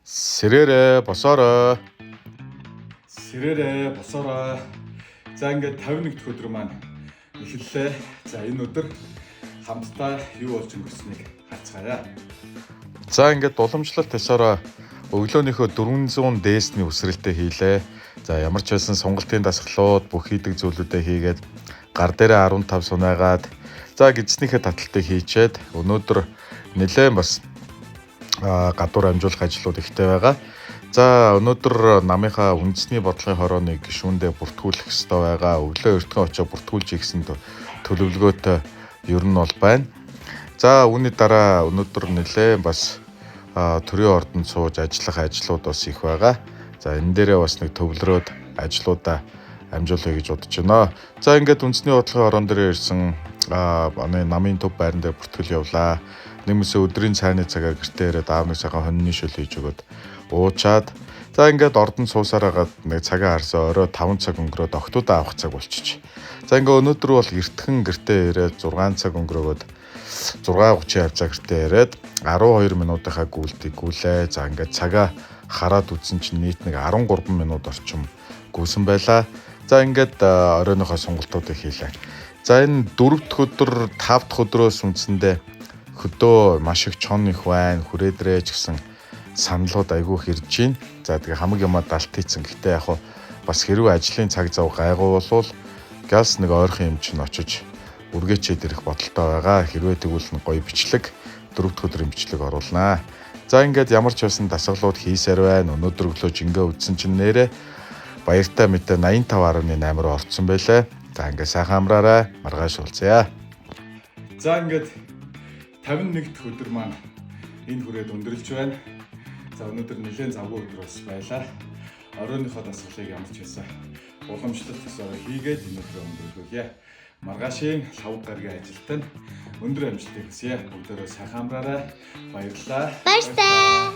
Сэрээрээ босоорой. Сэрээрээ босоорой. За ингээд 51 дахь өдөр маань эхэллээ. За энэ өдөр хамтдаа юу болж өнгөрснийг харцгаая. За ингээд уламжлалт тесороо өглөөнийхөө 400 дээсний үсрэлтээ хийлээ. За ямар ч байсан сонголтын дасгалууд бүх хийдэг зүйлүүдээ хийгээд гар дээрээ 15 сунаагаад за гидснийхээ таталтыг хийчээд өнөөдөр нэлээд бас гадуур амжуулах ажлууд ихтэй байгаа. За өнөөдөр намынхаа үндэсний бодлогын хорооны гишүүндээ бүртгүүлэх ёстой байгаа. Өглөө эртхэн очиж бүртгүүлж ийгсэн төлөвлөгөөтэй ер нь бол байна. За үүний дараа өнөөдөр нэлээд бас төрийн ордонд сууж ажиллах ажлууд бас их байгаа. За энэ дээрээ бас нэг төвлөрөөд ажлуудаа амжуулъя гэж бодож байна. За ингээд үндэсний бодлогын хорон дээр ирсэн манай намын төв байран дээр бүртгэл явлаа. Нэмээсээ өдрийн цайны цагаар гэртээ ирээд аав нэг цагаан хоньны шөл хийж өгöd уучаад за ингээд ордонд суусараагаад нэг цагаа харсан орой 5 цаг өнгөрөөд октоудаа авах цаг болчих. За ингээд өнөөдөр бол эртхэн гэртээ ирээд 6 цаг өнгөрөөгөөд 6:30 хавцаа гэртээ ирээд 12 минутынхаа гүйлтийг гүйлээ. За ингээд цагаа хараад үзсэн чинь нийт нэг 13 минут орчим гүйсэн байлаа. За ингээд оройнохоо сонголтуудыг хийлээ. За энэ 4 дахь өдөр 5 дахь өдрөөс үндсэндээ хөдөө маш их чон их байна. Хүрээдрээ ч гэсэн саналууд айгүй хэрж байна. За тэгээ хамаг юмаа далт хийцэн. Гэхдээ яг бас хэрвээ ажлын цаг зав гайгүй болвол галс нэг ойрхон юм чинь очиж үргээчээд ирэх бодолтой байгаа. Хэрвээ тэгвэл гоё бичлэг 4 дахь өдрийн бичлэг оруулнаа. За ингээд ямар ч байсан дасгалууд хийсээр байна. Өнөөдөр өглөө жингээ үдсэн чинь нэрээ баяртай мэдээ 85.8 руу орцсон байлаа. За ингээд сайхан амраарай. Маргааш уулзъя. За ингээд 51 дахь өдөр маань энэ хүрээд өндөрлж байна. За өнөөдөр нэлээд завгүй өдөр бас байлаа. Оройныхоо дасгалыг ямар ч байсан уламжлалт тесороо хийгээд энэ өдрөө өндөрлүүлье. Маргаашийн лав гаргийн ажилтан өндөр амжилтыг хүсье. Бүгдээрээ сайхан амраарай. Баярлалаа. Баяртай.